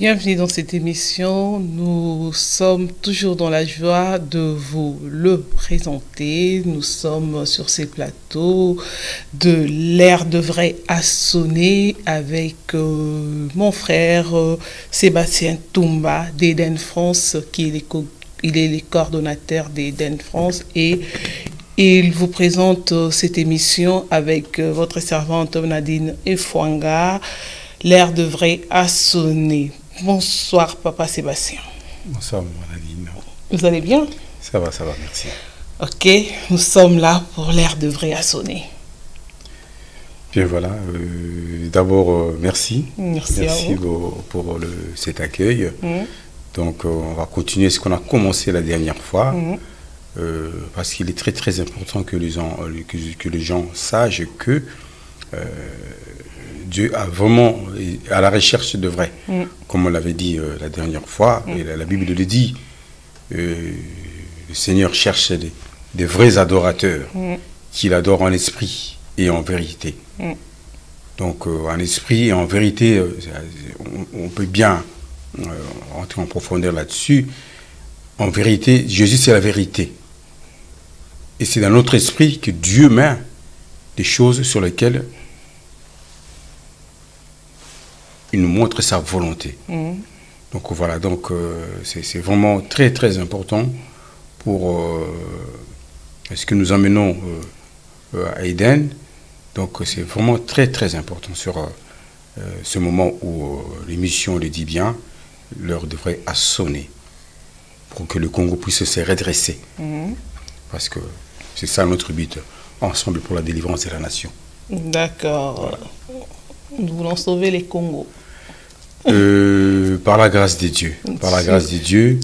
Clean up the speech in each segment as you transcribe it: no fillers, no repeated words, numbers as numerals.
Bienvenue dans cette émission. Nous sommes toujours dans la joie de vous le présenter. Nous sommes sur ces plateaux de l'air de vrai à sonner avec mon frère Sébastien Toumba d'Eden France, qui est il est le coordonnateur d'Eden France, et il vous présente cette émission avec votre servante Nadine Efwanga. L'air de vrai à sonner. Bonsoir, Papa Sébastien. Bonsoir, Nadine. Vous allez bien? Ça va, merci. Ok, nous sommes là pour l'air de vrai à sonner. Bien voilà, d'abord merci. Merci à vous. pour cet accueil. Donc on va continuer ce qu'on a commencé la dernière fois, parce qu'il est très très important que les gens sachent que Dieu a vraiment à la recherche de vrai, comme on l'avait dit la dernière fois, et la Bible le dit, le Seigneur cherche des vrais adorateurs, qu'il adore en esprit et en vérité. Donc en esprit et en vérité, on peut bien rentrer en profondeur là-dessus. En vérité, Jésus c'est la vérité. Et c'est dans notre esprit que Dieu met des choses sur lesquelles il nous montre sa volonté. Donc voilà, donc c'est vraiment très très important pour ce que nous emmenons à Eden. Donc c'est vraiment très très important sur ce moment où l'émission le dit bien, l'heure devrait sonner pour que le Congo puisse se redresser. Parce que c'est ça notre but, ensemble pour la délivrance de la nation. D'accord. Voilà. Nous voulons sauver les Congos. Par la grâce de Dieu. Par la grâce de Dieu.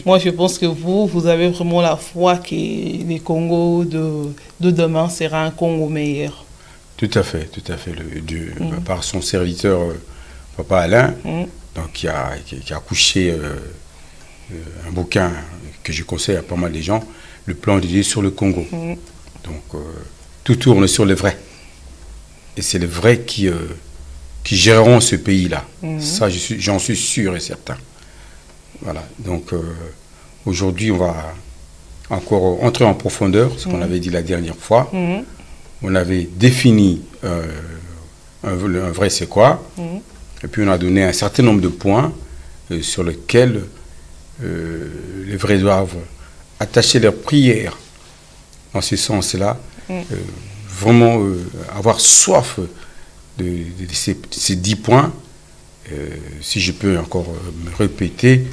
Moi, je pense que vous avez vraiment la foi que les Congos de demain sera un Congo meilleur. Tout à fait, Dieu, par son serviteur, Papa Alain, donc, qui a couché un bouquin que je conseille à pas mal de gens, le plan de Dieu sur le Congo. Donc, tout tourne sur le vrai. Et c'est le vrai qui géreront ce pays-là. Ça, j'en suis sûr et certain. Voilà. Donc, aujourd'hui, on va encore entrer en profondeur, ce qu'on avait dit la dernière fois. On avait défini un vrai c'est quoi. Et puis, on a donné un certain nombre de points sur lesquels les vrais doivent attacher leur prière dans ce sens-là. Vraiment avoir soif de ces 10 points, si je peux encore me répéter.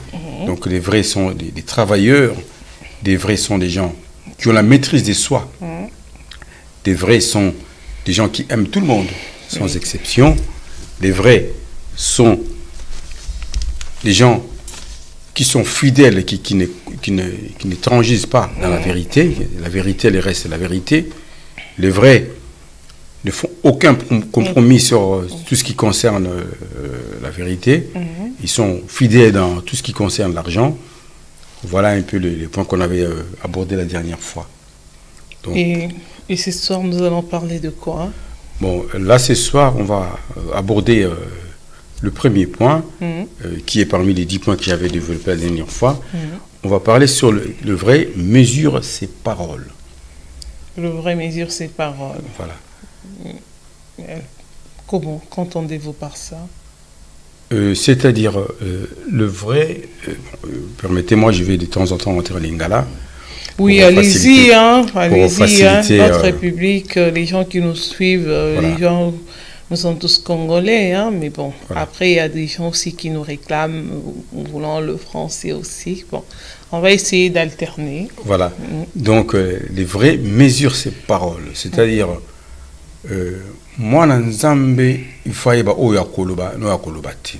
Donc les vrais sont des travailleurs, des vrais sont des gens qui ont la maîtrise de soi, des vrais sont des gens qui aiment tout le monde, sans exception. Les vrais sont des gens qui sont fidèles, qui ne transigent pas dans la vérité. La vérité, les restes, c'est la vérité. Les vrais ne font aucun compromis sur tout ce qui concerne la vérité. Ils sont fidèles dans tout ce qui concerne l'argent. Voilà un peu les points qu'on avait abordés la dernière fois. Donc, et ce soir, nous allons parler de quoi? Bon, là, ce soir, on va aborder le premier point, qui est parmi les 10 points que j'avais développés la dernière fois. On va parler sur le vrai mesure ses paroles. Le vrai mesure ses paroles. Voilà. Comment qu'entendez-vous par ça? C'est-à-dire, le vrai... permettez-moi, je vais de temps en temps entrer en lingala. Oui, allez-y, allez-y, notre République, les gens qui nous suivent, les gens, nous sommes tous Congolais, mais bon, après, il y a des gens aussi qui nous réclament, voulant le français aussi. Bon, on va essayer d'alterner. Voilà. Donc, les vrais mesurent ses paroles, c'est-à-dire... moi na nzambe ifaiba oyo akoloba no akoloba ti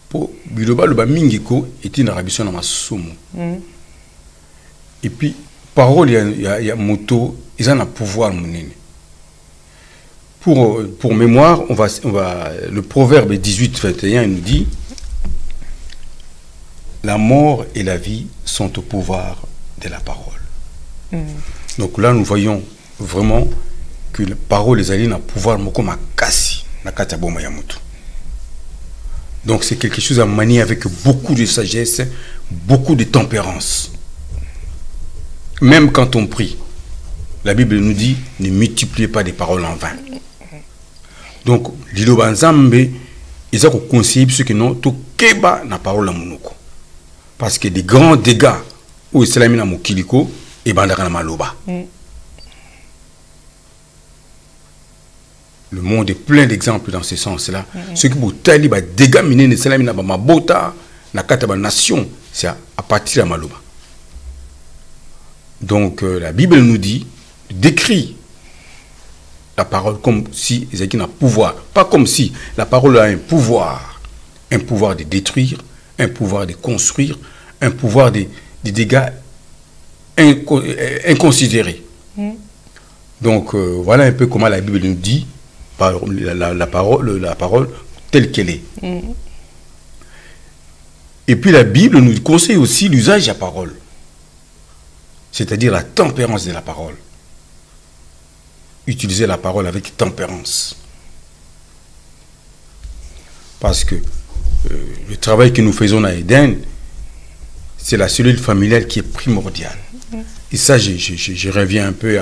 po biloba loba mingi ko etinaka biso na masumu et puis parole ya moto ils ont un pouvoir monene. Pour mémoire, on va le proverbe 18-21 nous dit la mort et la vie sont au pouvoir de la parole. Donc là nous voyons vraiment que la parole les alliés n'a pouvoir moko makasi nakata boma ya mutu. Donc c'est quelque chose à manier avec beaucoup de sagesse, beaucoup de tempérance. Même quand on prie, la Bible nous dit ne multipliez pas des paroles en vain. Donc liloba nzambe ils ont conseillé ce que non to keba na parole monoko. Parce que des grands dégâts où islami na mokiliko et bandaka na maloba. Le monde est plein d'exemples dans ce sens-là. Ce qui vous tali ba dégâts minés islami na ba mabota na kata ba nation, c'est à partir de maloba. Donc la Bible nous dit, décrit la parole comme si ils avaient un pouvoir, pas comme si la parole a un pouvoir de détruire, un pouvoir de construire, un pouvoir de dégâts inconsidérés. Donc voilà un peu comment la Bible nous dit la parole telle qu'elle est. Et puis la Bible nous conseille aussi l'usage de la parole, c'est-à-dire la tempérance de la parole. Utiliser la parole avec tempérance. Parce que le travail que nous faisons à Eden, c'est la cellule familiale qui est primordiale. Et ça, je reviens un peu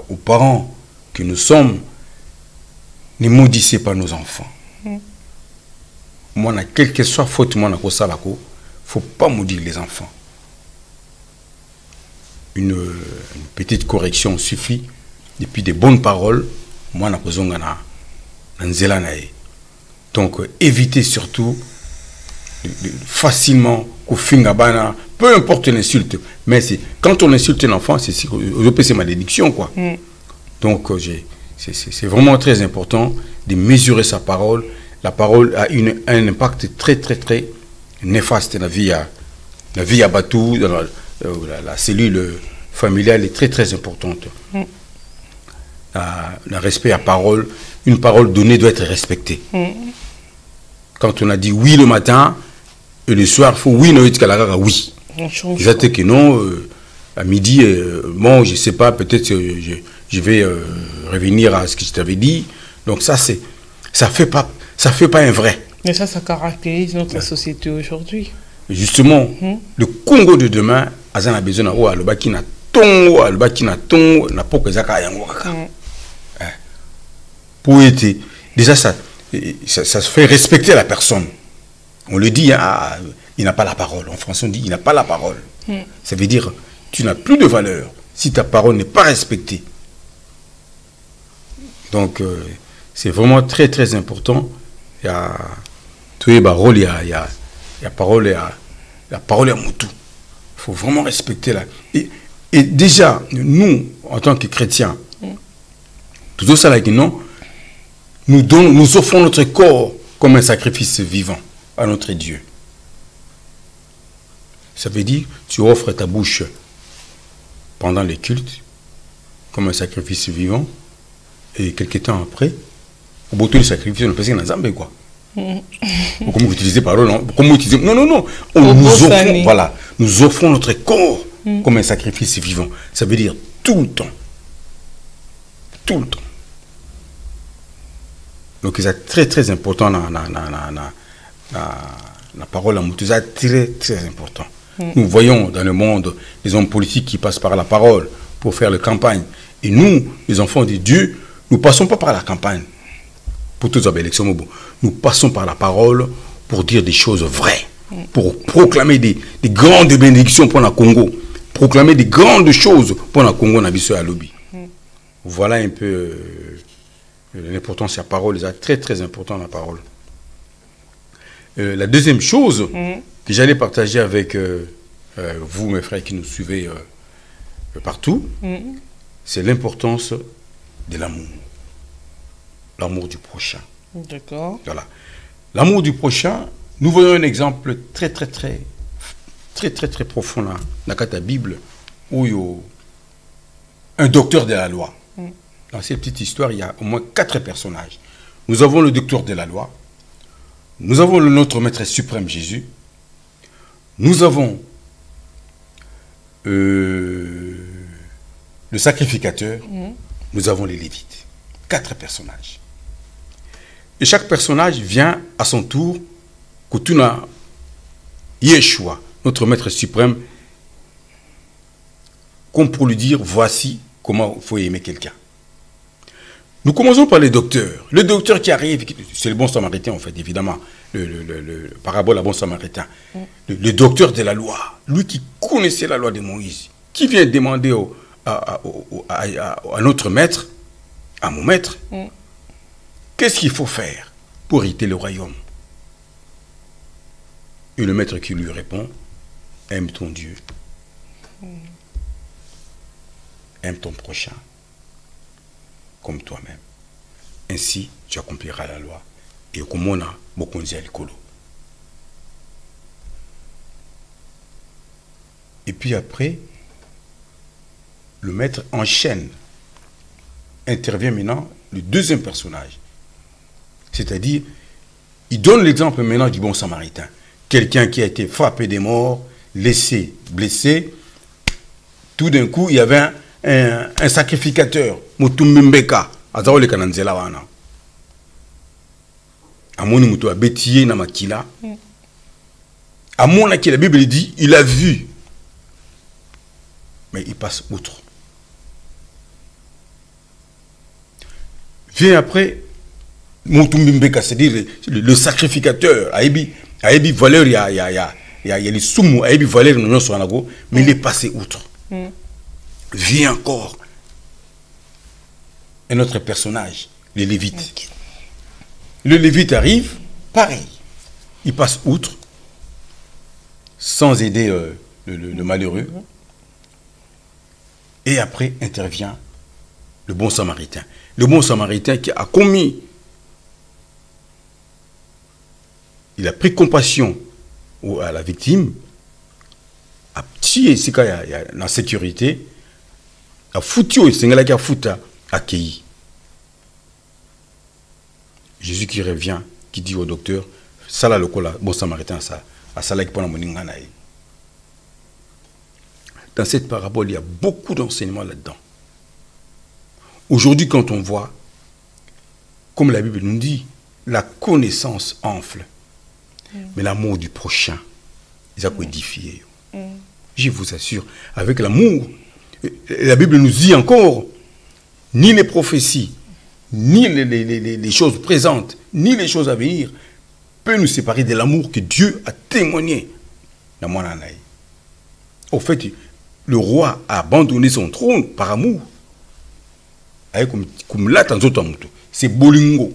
aux parents que nous sommes. Ne maudissez pas nos enfants. Moi, quelle que soit faute, moi, il ne faut pas maudire les enfants. Une petite correction suffit. Et puis des bonnes paroles, moi, donc, évitez surtout facilement peu importe l'insulte, mais quand on insulte un enfant, c'est malédiction, quoi. Donc, c'est vraiment très important de mesurer sa parole. La parole a un impact très, très, très néfaste dans la vie à Batou, dans la cellule familiale est très, très importante. Le respect à parole, une parole donnée doit être respectée. Quand on a dit oui le matin et le soir, il faut oui, oui. Exactement que non, à midi, bon, je ne sais pas, peut-être je vais revenir à ce que je t'avais dit. Donc ça fait pas un vrai. Mais ça caractérise notre société aujourd'hui. Justement, le Congo de demain, Azan a besoin de le bakina tongo, le bakina tongo, na poko zaka yango. Pour être, déjà ça se fait respecter la personne. On le dit, il n'a pas la parole. En français on dit il n'a pas la parole. Ça veut dire tu n'as plus de valeur si ta parole n'est pas respectée. Donc c'est vraiment très très important. Il y a tous les paroles, il y a parole, la parole à Moutou. Il faut vraiment respecter la. Et déjà nous en tant que chrétiens, tout ça là qui non. Nous offrons notre corps comme un sacrifice vivant à notre Dieu. Ça veut dire tu offres ta bouche pendant les cultes comme un sacrifice vivant et quelques temps après, au bout du sacrifice, on peut dire Nzambe quoi. Comment vous utilisez parole non? Comment utiliser? Non. Nous offrons notre corps comme un sacrifice vivant. Ça veut dire tout le temps. Tout le temps. Donc c'est très très important la parole à Moutou, c'est très très important. Nous voyons dans le monde les hommes politiques qui passent par la parole pour faire la campagne. Et nous, les enfants de Dieu, nous ne passons pas par la campagne. Pour toutes les élections, nous passons par la parole pour dire des choses vraies, pour proclamer des grandes bénédictions pour le Congo, proclamer des grandes choses pour le Congo, à lobby. Voilà un peu l'importance de la parole, c'est très très important la parole. La deuxième chose que j'allais partager avec vous, mes frères qui nous suivez partout, c'est l'importance de l'amour. L'amour du prochain. D'accord. Voilà. L'amour du prochain, nous voyons un exemple très profond là, dans la Bible, où il y a un docteur de la loi. Dans cette petite histoire, il y a au moins 4 personnages. Nous avons le docteur de la loi, nous avons notre maître suprême Jésus, nous avons le sacrificateur, nous avons les Lévites. 4 personnages. Et chaque personnage vient à son tour, Kutuna Yeshua, notre maître suprême, comme pour lui dire, voici comment il faut aimer quelqu'un. Nous commençons par les docteurs. Le docteur qui arrive, c'est le bon samaritain en fait, évidemment, le parabole à bon samaritain. Le docteur de la loi, lui qui connaissait la loi de Moïse, qui vient demander à notre maître, à mon maître, qu'est-ce qu'il faut faire pour hériter le royaume? Et le maître qui lui répond, aime ton Dieu, aime ton prochain comme toi-même. Ainsi, tu accompliras la loi. Et comme on a beaucoup de l'écolo. Et puis après, le maître enchaîne, intervient maintenant le deuxième personnage. C'est-à-dire, il donne l'exemple maintenant du bon samaritain. Quelqu'un qui a été frappé des morts, laissé, blessé. Tout d'un coup, il y avait un sacrificateur, Mutumbeka, azao le kananzela wana. Amoni mutu a bétié na makila. Amona qui la Bible dit, il a vu. Mais il passe outre. Vient après, Mutumbeka, c'est-à-dire le sacrificateur, Aïbi valeur, il y a les soumous, Aïbi valeur, mais il est passé outre. Vient encore un autre personnage, le Lévite. Le Lévite arrive, pareil. Il passe outre, sans aider le malheureux. Et après intervient le bon samaritain. Le bon samaritain qui a commis, il a pris compassion à la victime, a tué ce qu'il y a dans la sécurité, a foutu, c'est un qui a foutu, accueilli. Jésus qui revient, qui dit au docteur, ça là le bon samaritain, ça, à ça là qui prend la monnaie. Dans cette parabole, il y a beaucoup d'enseignements là-dedans. Aujourd'hui, quand on voit, comme la Bible nous dit, la connaissance enfle, mais l'amour du prochain, ils ont édifié. Je vous assure, avec l'amour, la Bible nous dit encore, ni les prophéties, ni les choses présentes, ni les choses à venir, peuvent nous séparer de l'amour que Dieu a témoigné dans mon anaï. Au fait, le roi a abandonné son trône par amour. Comme là, c'est bolingo.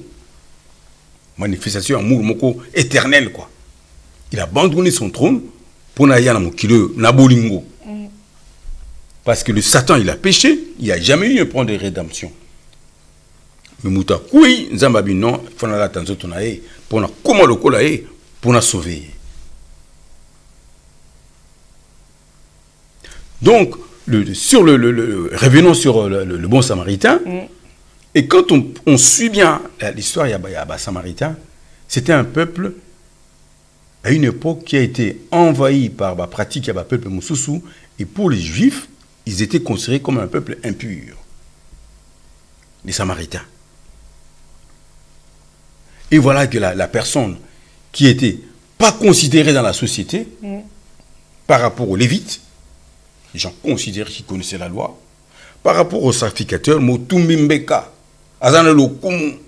Manifestation amour moko éternel quoi. Il a abandonné son trône pour n'aller à na bolingo. Parce que le Satan, il a péché, il n'y a jamais eu un plan de rédemption. Mais Mouta, oui, Zambabi, non, il faut la attention pour comment le cola est, pour nous sauver. Donc, revenons sur le bon samaritain. Et quand on suit bien l'histoire, il y a samaritain, c'était un peuple à une époque qui a été envahi par la pratique, il y a un peuple Moussoussou, et pour les Juifs, ils étaient considérés comme un peuple impur. Les Samaritains. Et voilà que la personne qui n'était pas considérée dans la société, par rapport aux Lévites, les gens considérés qu'ils connaissaient la loi, par rapport aux sacrificateurs, Motumbimbeka, Azanalokumu,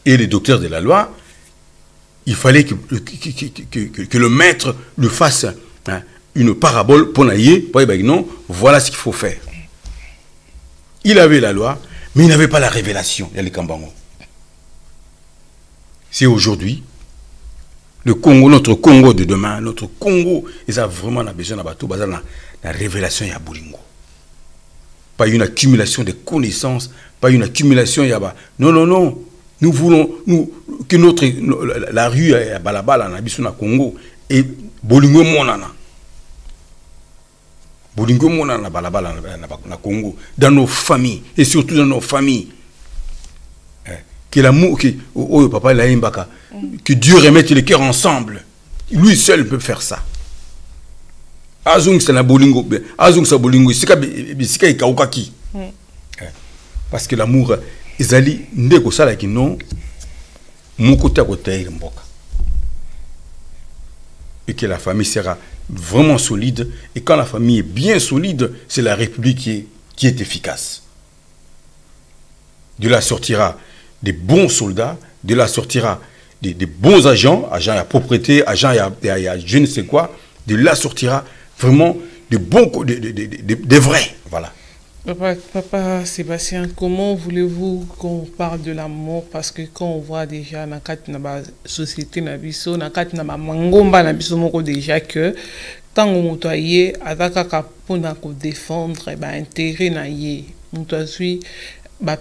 et les docteurs de la loi, il fallait que le maître lui fasse une parabole pour naïe, non, voilà ce qu'il faut faire. Il avait la loi, mais il n'avait pas la révélation. Il y a les Kambango. C'est aujourd'hui, le Congo, notre Congo de demain, notre Congo, ils ont vraiment besoin de la révélation et à Bolingo. Pas une accumulation de connaissances, pas une accumulation. Non, non, non. Nous voulons que la rue à Balabala, na Congo, et Bolingo monana. Bolingo monana Balabala na Congo, dans nos familles, et surtout dans nos familles. Que l'amour, que papa que Dieu remette les cœurs ensemble. Lui seul peut faire ça. Azung c'est la Bolingo, Azung c'est Bolingo, c'est kaukaki. Parce que l'amour ezali ndeko sala ki non mon côté à côté mboka. Et que la famille sera vraiment solide. Et quand la famille est bien solide, c'est la République qui est efficace. De là sortira des bons soldats, de là sortira des bons agents à propriété, agents à je ne sais quoi. De là sortira vraiment des bons, des vrais. Voilà. Papa Sébastien, comment voulez-vous qu'on parle de la mort? Parce que quand on voit déjà dans la société, dans la mangomba, déjà que tant qu'on motoye, pour défendre intérêt na ye, motoye,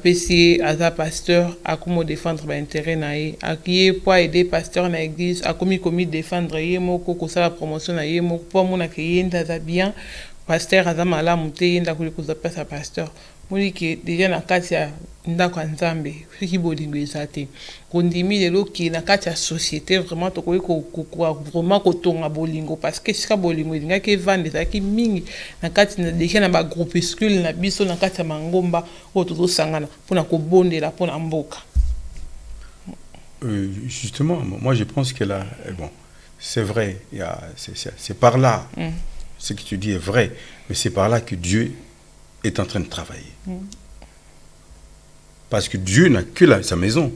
PC, aza pasteur, a comment défendre intérêt na ye, a qui pour aider pasteur na église, a commis défendre ye, moko ko la promotion na ye, moko pour mon accueillir ndaza bien. Pasteur azama la monté ndako likoza pesa pasteur moni ki déjà na kati ya ndako nzambe fiki bolingo ezate kondimi lelo ki na kati ya société vraiment to ko vraiment ko tonga bolingo parce que sika bolingo linga ke vande za ki mingi na kati na déjà na ba groupuscule na biso na kati ya mangomba o to sangana pona ko bondela pona mboka. Justement, moi je pense que là bon, c'est vrai, c'est par là. Ce que tu dis est vrai, mais c'est par là que Dieu est en train de travailler. Parce que Dieu n'a que sa maison.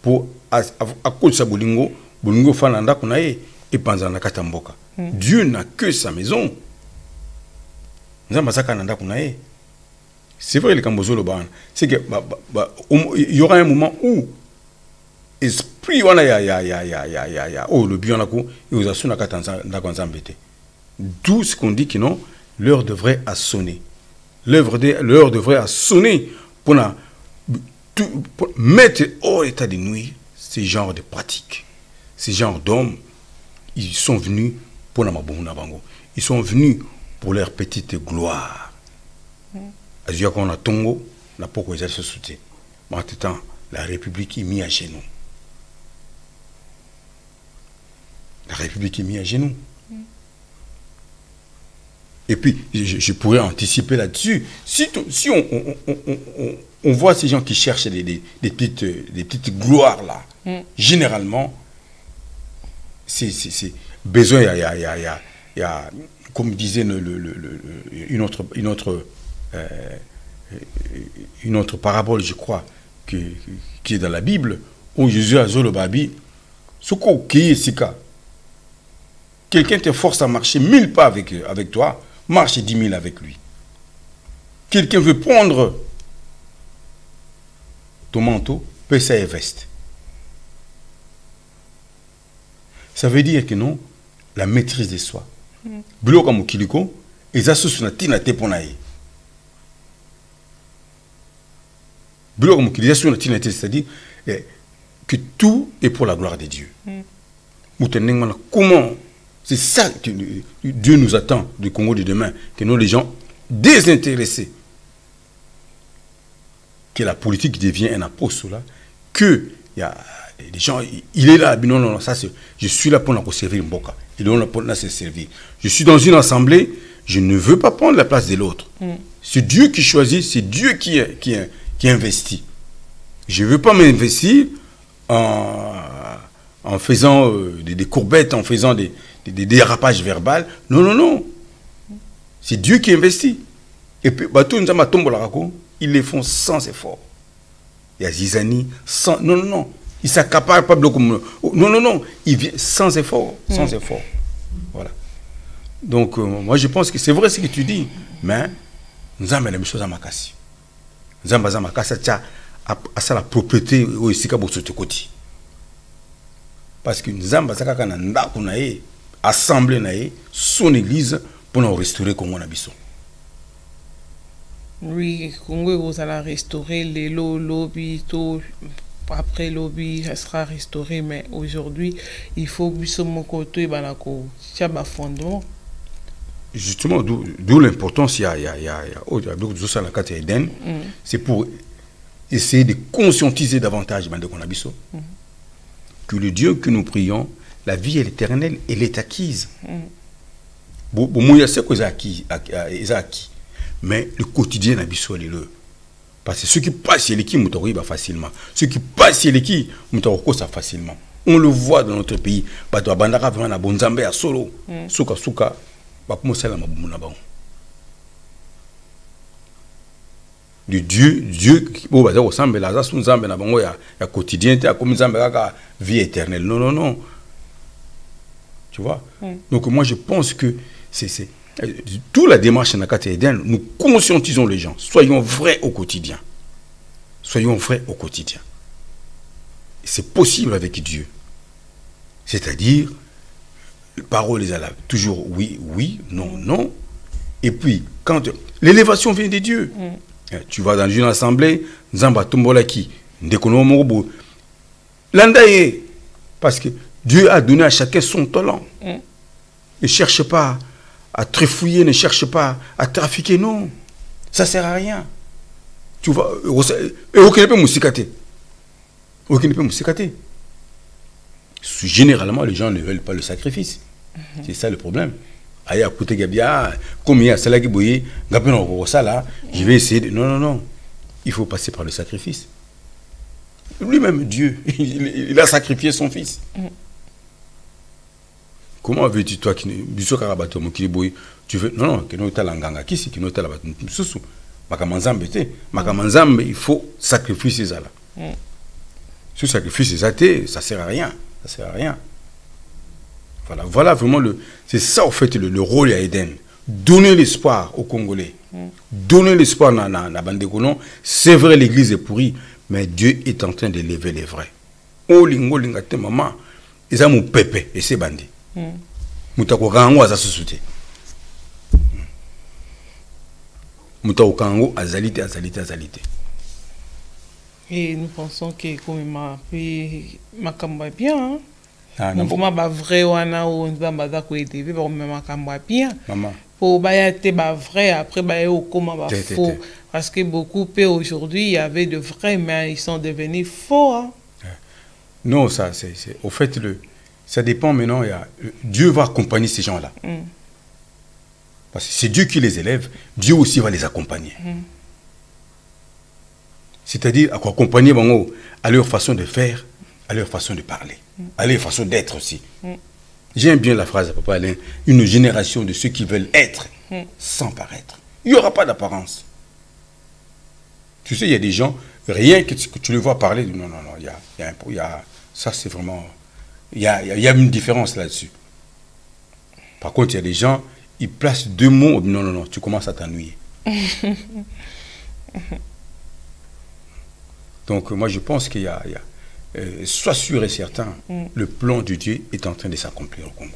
Pour Dieu n'a que sa maison. C'est vrai, le Cambozolo, c'est que il y aura un moment où esprit wana ya oh le bien nako et aux asuna katanza ndakonzambete. D'où ce qu'on dit que non, l'heure devrait sonner. L'heure devrait sonner pour mettre hors état de nuit ces genres de pratiques. Ces genres d'hommes, ils sont venus pour la mabuna bango. Ils sont venus pour leur petite gloire. Azia qu'on a tongo, n'a pas quoi se soutient. Mais en tout temps, la République est mise à genoux. La République est mise à genoux. Et puis, je pourrais anticiper là-dessus. Si on voit ces gens qui cherchent des petites gloires là, généralement, c'est besoin, il y a, comme disait une autre parabole, je crois, qui est dans la Bible, où Jésus a dit le babi, quelqu'un te force à marcher 1000 pas avec toi, marche 10 000 avec lui. Quelqu'un veut prendre ton manteau, paie sa veste. Ça veut dire que non, la maîtrise de soi. Bloka mukiliko, ezasus na tina te ponaye. Bloka mukiliko na tina te, c'est-à-dire que tout est pour la gloire de Dieu. Comment? C'est ça que Dieu nous attend du Congo de demain, que nous les gens désintéressés, que la politique devienne un apostolat, là, que il y a des gens, il est là, non, non, ça c'est, je suis là pour nous servir Mboka, il est là pour nous servir. Je suis dans une assemblée, je ne veux pas prendre la place de l'autre. C'est Dieu qui choisit, c'est Dieu qui investit. Je ne veux pas m'investir en faisant des courbettes, en faisant des dérapages verbaux. Non, non, non. C'est Dieu qui investit. Et puis, ils les font sans effort. Il y a Zizani, sans... Non, non, non. Ils s'accaparent pas beaucoup. Non, non, non. Ils viennent sans effort. Sans effort. Voilà. Donc, moi, je pense que c'est vrai ce que tu dis. Mais, nous avons la même chose à Makassi. Nous avons à Makassi, à la propriété où il y a beaucoup de côté. Parce que nous avons assemblé son église pour nous restaurer Congo Nabiso. Oui, Congo vous allez restaurer les lobby, tout après lobby, ça sera restauré, mais aujourd'hui, il faut que mon côté banako, c'est un fondement. Justement, d'où l'importance, il y a c'est pour essayer de conscientiser davantage Bandeko Nabiso. Que le Dieu que nous prions, la vie est éternelle, elle est acquise. Mais le quotidien, il est le. Parce que ceux qui passent les qui va facilement. Ceux qui passent les qui ça facilement. On le voit dans notre pays. Bato abandaka vraiment na bonzambe ya solo. Suka suka ba commencer la mabumuna ba. Du Dieu bon ba za semble la za sunzambe na bango ya quotidien te comme nzambe kaka vie éternelle. Non non non. Tu vois? Donc moi je pense que c'est toute la démarche dans la Eden, nous conscientisons les gens. Soyons vrais au quotidien. Soyons vrais au quotidien. C'est possible avec Dieu. C'est-à-dire, parole les alabes. Toujours oui, oui, non, non. Et puis, quand l'élévation vient de Dieu, tu vas dans une assemblée, Nzamba Tombolaki, Ndekono Morobo, Landaye, parce que Dieu a donné à chacun son talent. Ne cherche pas à trifouiller, ne cherche pas à trafiquer, non. Ça ne sert à rien. Tu vois, et aucun ne peut mousikater. Aucun ne peut mousikater. Généralement, les gens ne veulent pas le sacrifice. C'est ça le problème. Aïe, à côté Gabia, comme il y a cela qui bouillit, je vais essayer de. Non, non, non. Il faut passer par le sacrifice. Lui-même, Dieu, il a sacrifié son fils. Comment veux-tu, toi, qui tu veux. Non, non, qui n'est pas l'anganga, qui c'est qui n'est pas la bataille. Makamanzambe, il faut sacrifier ça là. Ce sacrifice, ça ne sert à rien. Ça sert à rien. Voilà, voilà vraiment c'est ça, en fait, le rôle à Eden. Donner l'espoir aux Congolais. Donner l'espoir à la bande de colons. C'est vrai, l'église est pourrie, mais Dieu est en train de lever les vrais. Oh, lingo, lingate, maman. Ils ont mon pépé, et c'est bandit. Moutako Kango a sous-souté. Moutako Kango a zalité, a zalité, a zalité. Et nous pensons que comme ma camba bien. Nous pouvons pas vrai ou ana ou nzamba ko TV pour ma camba bien. Maman. Pour bayate ba vrai après baye au comment ba faux parce que beaucoup aujourd'hui il y avait de vrais mais ils sont devenus faux. Hein? Non, ça c'est au fait ça dépend maintenant. Dieu va accompagner ces gens-là. Parce que c'est Dieu qui les élève, Dieu aussi va les accompagner. C'est-à-dire accompagner à leur façon de faire, à leur façon de parler, à leur façon d'être aussi. J'aime bien la phrase de Papa Alain, une génération de ceux qui veulent être sans paraître. Il n'y aura pas d'apparence. Tu sais, il y a des gens, rien que tu les vois parler, non, non, non, il y a ça c'est vraiment... Il y a une différence là-dessus. Par contre, il y a des gens, ils placent deux mots, non, non, non, tu commences à t'ennuyer. Donc, moi, je pense qu'il y a sois sûr et certain, le plan de Dieu est en train de s'accomplir au Congo.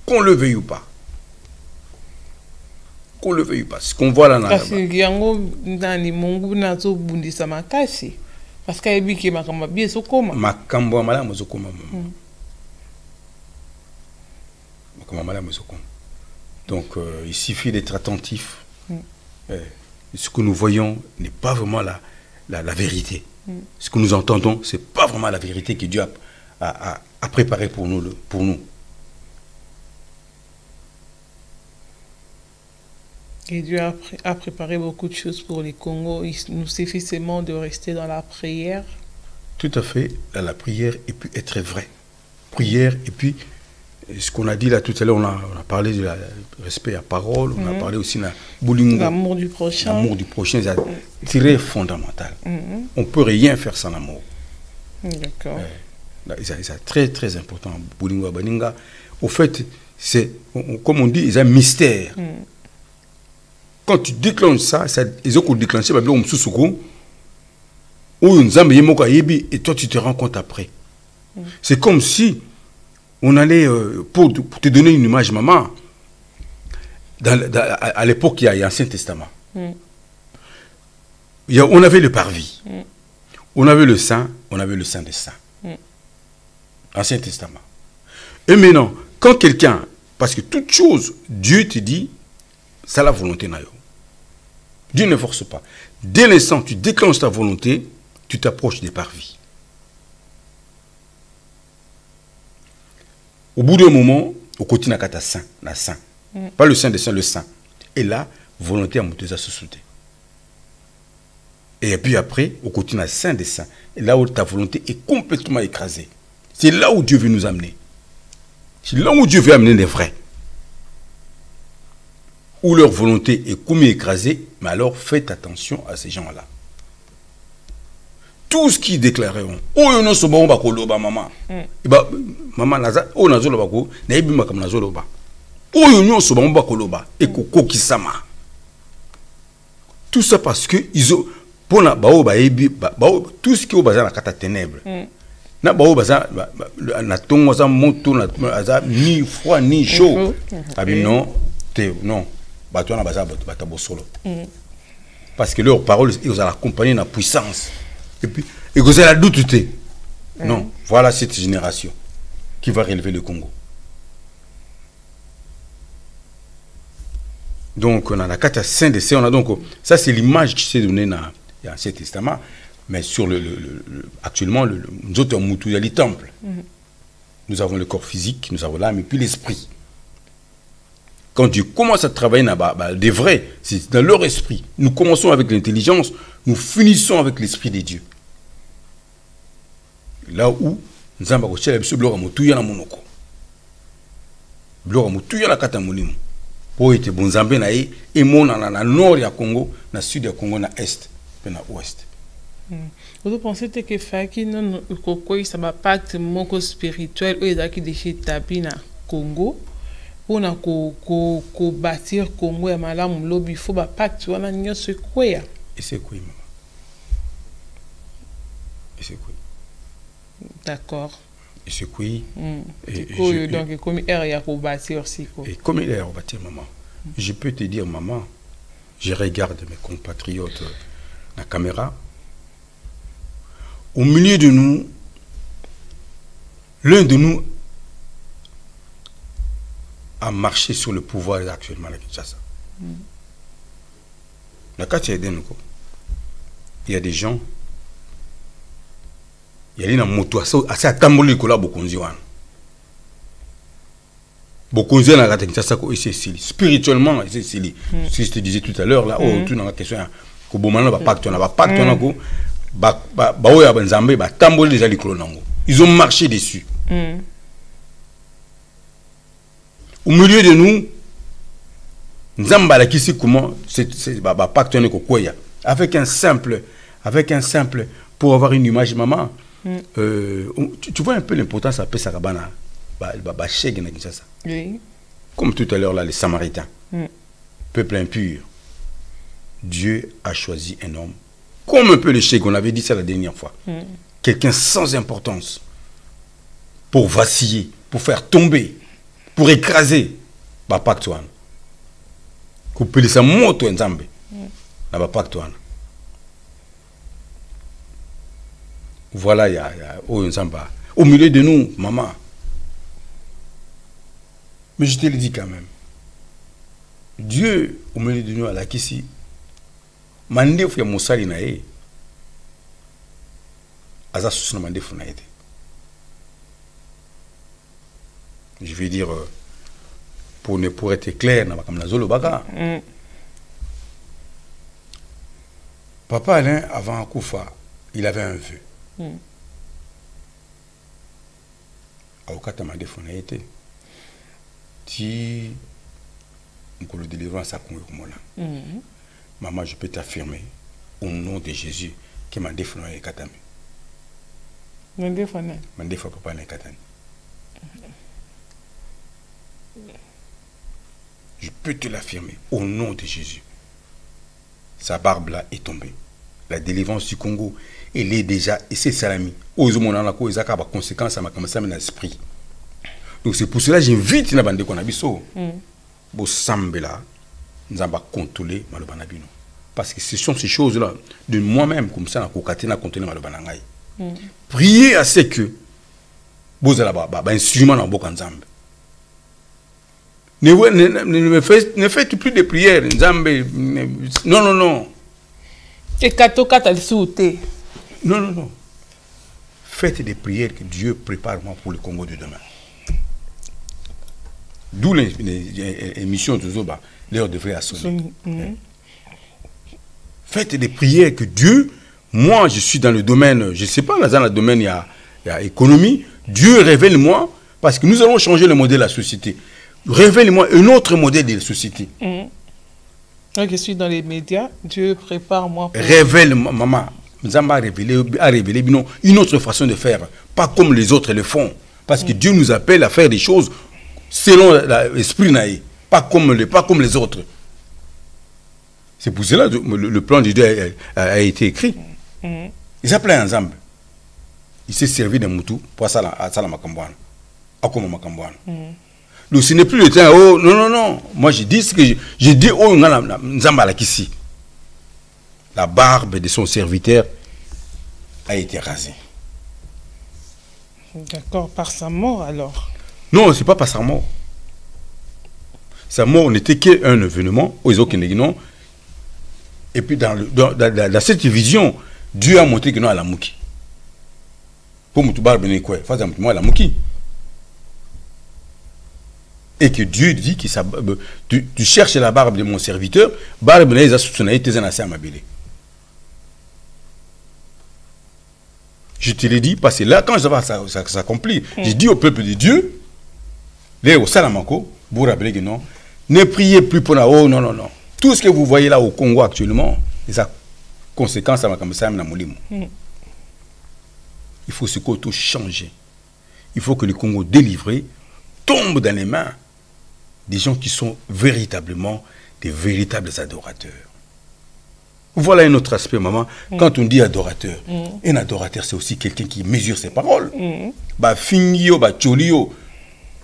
Qu'on le veuille ou pas. Qu'on le veuille ou pas. Ce qu'on voit là, parce parce qu'il y a makamba bien sokoma. Makamba malamu sokoma. Makamba malamu sokoma. Donc il suffit d'être attentif. Ce que nous voyons n'est pas vraiment la vérité. Ce que nous entendons, c'est pas vraiment la vérité que Dieu a préparée pour nous. Et Dieu a préparé beaucoup de choses pour les Congos. Il nous suffit seulement de rester dans la prière. Tout à fait, dans la prière et puis être vrai. Prière et puis, ce qu'on a dit là tout à l'heure, on a parlé du respect à la parole, on a parlé aussi de l'amour du prochain. L'amour du prochain, c'est très fondamental. On ne peut rien faire sans l'amour. D'accord. C'est très très important. Boulinga Baninga, au fait, c'est, comme on dit, il y a un mystère. Quand tu déclenches ça, ils ont déclenché, et toi tu te rends compte après. C'est comme si on allait, pour te donner une image, maman, à l'époque, il y a l'Ancien Testament. On avait le parvis, on avait le Saint, on avait le Saint des Saints. Ancien Testament. Et maintenant, quand quelqu'un, parce que toute chose, Dieu te dit, c'est la volonté naïo. Dieu ne force pas. Dès l'instant tu déclenches ta volonté, tu t'approches des parvis. Au bout d'un moment, au côté de la saint, la saint. Pas le saint des saints, le saint. Et là, volonté à monter à se sauter. Et puis après, au continue à Saint des Saints. Et là où ta volonté est complètement écrasée. C'est là où Dieu veut nous amener. C'est là où Dieu veut amener les vrais. Où leur volonté est comme écrasée, mais alors faites attention à ces gens-là. Tout ce qu'ils déclareront, oh non, c'est bon, maman. Maman, oh nazo lobako, naibi makam nazo loba. Oh non, c'est bon, bakoloba, et koko kisama. Tout ça parce que ils ont, pour la bao baebi, tout ce qui est au bazar la cata ténèbres. Na bao bazar, na tongo za moto na ni froid ni chaud. Abi non, non. Batouana bazar batabo solo. Parce que leurs paroles, ils ont accompagné la puissance. Et puis, et vous avez la doute. Non, voilà cette génération qui va relever le Congo. Donc, on a la carte Saint des Saints. Donc, ça, c'est l'image qui s'est donnée dans l'Ancien Testament. Mais sur actuellement, nous autres, il y a les temples. Nous avons le corps physique, nous avons l'âme et puis l'esprit. Quand Dieu commence à travailler des vrais, c'est dans leur esprit. Nous commençons avec l'intelligence, nous finissons avec l'esprit de Dieu. Là où nous avons reçu le bloc à Moutouya na Monoko. Bloc à Moutouya na Katamolim. Pour être bon Zambé na et mon na nord ya Congo, na sud ya Congo, na est et na ouest. Vous pensez que Faki non kokoi ça va pacte moko spirituel ou qui déchet établi na Congo? On a ko bâtir Congo et malam lobby faut ba pacte wana nyonso quoi. Et c'est quoi maman? Et c'est quoi? D'accord. Et c'est quoi? Donc comme il y a ko bâtir aussi quoi. Et comme il y a ko bâtir maman. Je peux te dire maman, je regarde mes compatriotes la caméra. Au milieu de nous, l'un de nous a marché sur le pouvoir actuellement à Kinshasa. Il y a des gens, il y a une moto assez attamboli kola bokonzi wana. Bokonzi na la Kinshasa ko spirituellement c'est si je te disais tout à l'heure là oh tout dans la question ko bomana ba pacte na ko ba oya banzambe ba tamboli déjà likolo nango. Ils ont marché dessus. Au milieu de nous, Nzambala qui sait comment c'est pacte avec un simple, pour avoir une image maman. Tu vois un peu l'importance à Pesarabana, oui. Comme tout à l'heure là les Samaritains, peuple impur. Dieu a choisi un homme comme un peu le Cheikh, on avait dit ça la dernière fois, quelqu'un sans importance pour vaciller, pour faire tomber. Pour écraser ba pacte wana couper sa moto nzambe na ba pacte wana voilà ya nzamba au milieu de nous maman. Mais je te le dis quand même, Dieu au milieu de nous ala kisi mandefu ya mosali na ye aza susuna mandefu na ete. Je veux dire, pour être clair, Papa Alain, avant Koufa, il avait un vœu. Aokata m'a défendu. Si nous le délivrance à Congo, maman, je peux t'affirmer, au nom de Jésus, que m'a défendu à Katami. M'a défendu Papa Alain Katami. Je peux te l'affirmer, au nom de Jésus. Sa barbe là est tombée. La délivrance du Congo, elle est déjà, et c'est salami. Aux hommes, on a la conséquence à ma commencé à l'esprit. Donc c'est pour cela que j'invite la bande qu'on a biso. Bo sambela, nous allons contrôler Malobanabino. Parce que ce sont ces choses-là, de moi-même, comme ça, na contrôler Malobanangai. Priez à ce que, vous allez avoir un instrument dans Bokan Zambe. Ne faites plus de prières. Non. Et Non. Faites des prières que Dieu prépare pour le Congo de demain. D'où les émissions de Zoba, l'heure devrait assonner. Faites des prières que Dieu, moi je suis dans le domaine, je ne sais pas, dans le domaine il y a économie, Dieu révèle-moi, parce que nous allons changer le modèle de la société. Révèle-moi un autre modèle de la société. Je suis dans les médias, Dieu prépare-moi. Révèle-moi, maman. Nzamba a révélé une autre façon de faire, pas comme les autres le font. Parce que Dieu nous appelle à faire des choses selon l'esprit naïf, pas comme les autres. C'est pour cela que le plan de Dieu a été écrit. Il s'appelait Nzamba. Il s'est servi d'un moutou pour ça la Makambouane. Donc ce n'est plus le temps, oh non. Moi je dis ce que je dis, oh Nzamba la Kissi. La barbe de son serviteur a été rasée. D'accord, par sa mort alors? Non, ce n'est pas par sa mort. Sa mort n'était qu'un événement, et puis dans cette vision, Dieu a montré que non à la mouki. Pour me barbe ne quoi, face à moi la mouki. Et que Dieu dit que tu cherches la barbe de mon serviteur, barbe ne a soutenu tes anasses à ma belle. Je te l'ai dit, parce que là, quand ça s'accomplit, j'ai dit au peuple de Dieu, au Salamako, vous vous rappelez que non, ne priez plus pour la... Oh non. Tout ce que vous voyez là au Congo actuellement, c'est sa conséquence à ma campagne. Il faut ce côté changer. Il faut que le Congo délivré tombe dans les mains des gens qui sont véritablement des véritables adorateurs. Voilà un autre aspect, maman. Quand on dit adorateur, un adorateur, c'est aussi quelqu'un qui mesure ses paroles. Fingio, tcholio.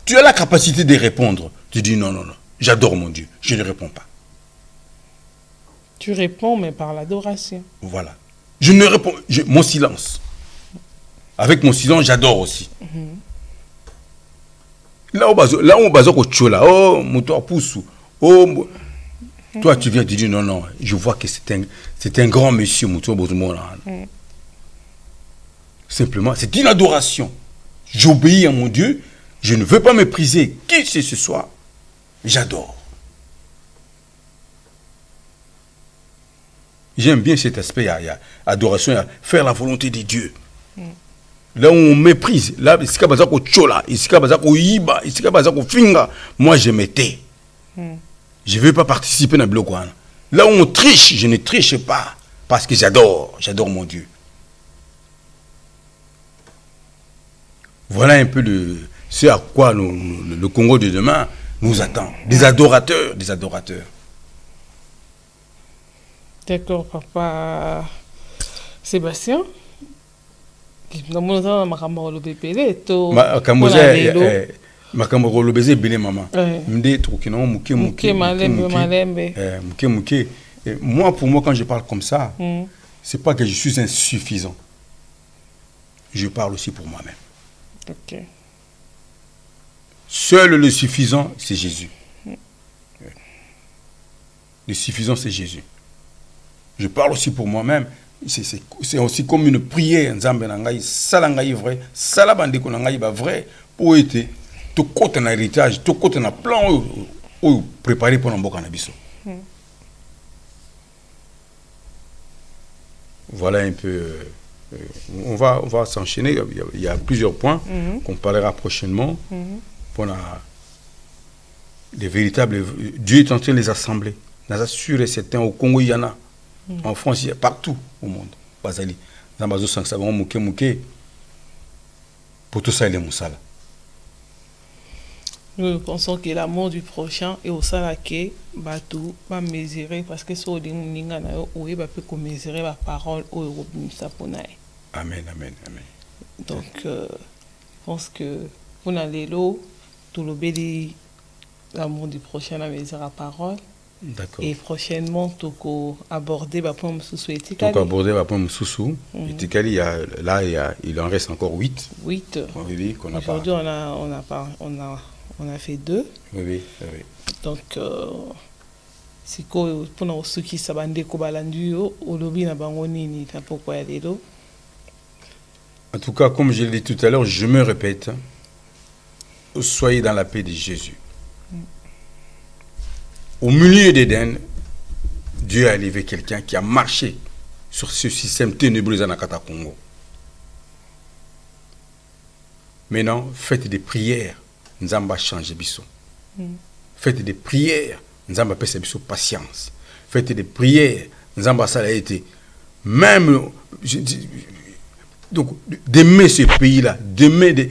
Tu as la capacité de répondre. Tu dis non, j'adore mon Dieu. Je ne réponds pas. Tu réponds, mais par l'adoration. Voilà. Je ne réponds. Mon silence. Avec mon silence, j'adore aussi. Là où on base au tchola, oh, moto poussou, oh. Toi, tu viens te dire non, je vois que c'est un grand monsieur, simplement, c'est une adoration. J'obéis à mon Dieu, je ne veux pas mépriser qui c'est ce soir, j'adore. J'aime bien cet aspect, il y a adoration, il y a faire la volonté de Dieu. Là où on méprise, là, moi je m'étais. Je ne veux pas participer dans le bloc. Là où on triche, je ne triche pas. Parce que j'adore mon Dieu. Voilà un peu ce à quoi le Congo de demain nous attend. Des adorateurs. D'accord, papa Sébastien. Makambo lobeze bile maman. Mde trokina muke. Moi pour moi quand je parle comme ça, c'est pas que je suis insuffisant. Je parle aussi pour moi-même. OK. Seul le suffisant c'est Jésus. Le suffisant c'est Jésus. Je parle aussi pour moi-même. C'est aussi comme une prière nzambe na ngai sala ngai vrai, sala bandeko na ngai ba vrai pour être tout côté un héritage, tout côté un plan préparé pour n'importe na biso. Voilà un peu. On va s'enchaîner. Il y a plusieurs points qu'on parlera prochainement. Pour les véritables. Dieu est en train de les assembler. Nous assurons certains au Congo, il y en a. En France, il y a partout au monde. Bazali. Zambazo Sansabon, Mouké. Pour tout ça, il est Moussala. Nous pensons que l'amour du prochain est au salake, batou, va mesurer parce que sur les mingana, oui, va peut mesurer la parole au Saponaï. Amen. Donc, je pense que pour l'allélo, tout le béli, l'amour du prochain, la mesurer la parole. D'accord. Et prochainement, tu vas aborder le point Moussou et Tikali. Tu vas aborder le point Moussou et Tikali. Il en reste encore 8. 8. Oui, qu'on a pas. Aujourd'hui, on a fait 2. Oui. Donc, si pour ceux qui savent que balandu au lobby na bangoni ni pourquoi aller là. En tout cas, comme je l'ai dit tout à l'heure, je me répète, soyez dans la paix de Jésus. Au milieu d'Éden, Dieu a élevé quelqu'un qui a marché sur ce système ténébreux dans Nakata Congo. Maintenant, faites des prières, nous allons changer biso. Faites des prières, nous allons passer biso patience. Faites des prières, nous allons ça été. Même donc d'aimer ce pays-là, d'aimer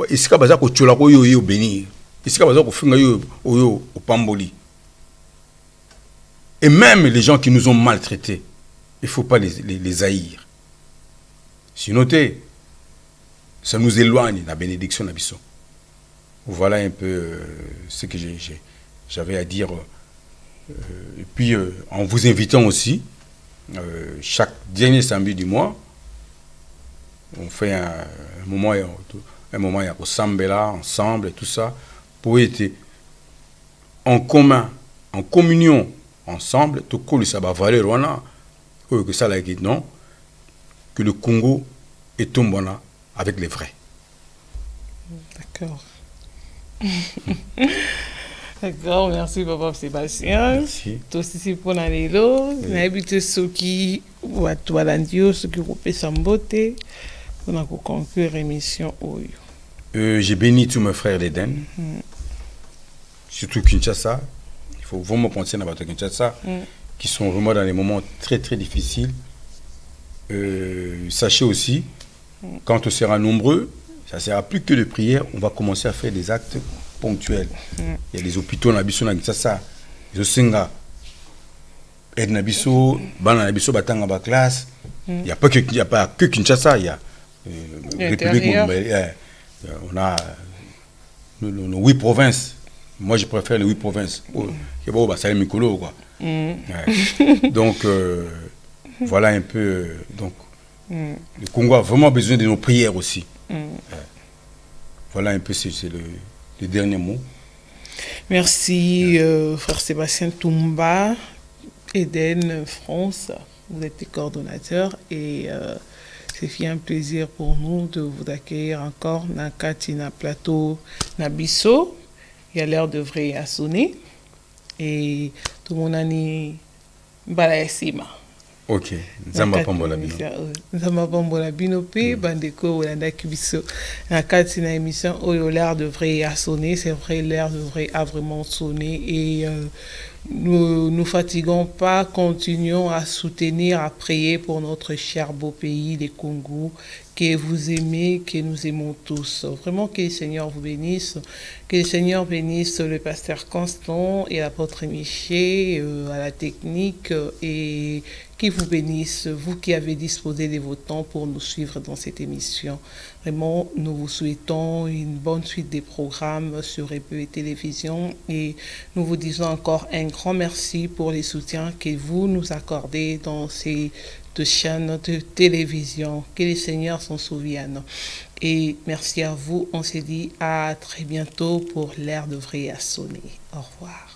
ici ka baza ko chola ko yo bénir. Ici ka baza ko finga yo au pamboli. Et même les gens qui nous ont maltraités, il ne faut pas les haïr. Sinon, ça nous éloigne de la bénédiction d'Abisso. Voilà un peu ce que j'avais à dire. Et puis, en vous invitant aussi, chaque dernier samedi du mois, on fait un moment il y a Sambela, ensemble et tout ça, pour être en commun, en communion, ensemble, tout le sabbat valeur, que ça l'a dit, non, que le Congo est tombé avec les vrais. D'accord. D'accord, merci Papa Sébastien. Merci. Toi aussi pour l'anelo. On a habité ceux qui voient toi l'andio, ceux qui roupent sa beauté. On a conclure l'émission. J'ai béni tous mes frères d'Éden, surtout Kinshasa. Il faut vraiment penser à Kinshasa, qui sont vraiment dans des moments très très difficiles. Sachez aussi, quand on sera nombreux, ça ne sera plus que de prière, on va commencer à faire des actes ponctuels. Il y a des hôpitaux dans Kinshasa, les Osenga, et Nabiso, Nabiso Batanga ba classe. Il n'y a pas que Kinshasa, il y a République, on a nos 8 provinces. Moi, je préfère les 8 provinces. C'est Mikolo, quoi. Donc, voilà un peu. Donc, le Congo a vraiment besoin de nos prières aussi. Voilà un peu, c'est le dernier mot. Merci, frère Sébastien Toumba, Eden France. Vous êtes les coordonnateurs et c'est un plaisir pour nous de vous accueillir encore dans Katina Plateau Nabiso. Il y a l'heure de vrai à sonner et tout le monde a ni balaïsima. Ok, Zamba Pambola Bino. Zamba Pambola Bino P, Bandeko, Olanda Kibiso. La Katina émission, il y a l'heure de vrai à sonner. C'est vrai, l'heure de vrai a vraiment sonné et nous fatiguons pas, continuons à soutenir, à prier pour notre cher beau pays, les Congo, que vous aimez, que nous aimons tous. Vraiment que le Seigneur vous bénisse, que le Seigneur bénisse le pasteur Constant et l'apôtre Miché à la technique et qu'il vous bénisse, vous qui avez disposé de vos temps pour nous suivre dans cette émission. Vraiment, nous vous souhaitons une bonne suite des programmes sur RPE et Télévision et nous vous disons encore un grand merci pour les soutiens que vous nous accordez dans ces chaînes de télévision. Que les Seigneurs s'en souviennent. Et merci à vous. On se dit à très bientôt pour l'heure de vrai à sonner. Au revoir.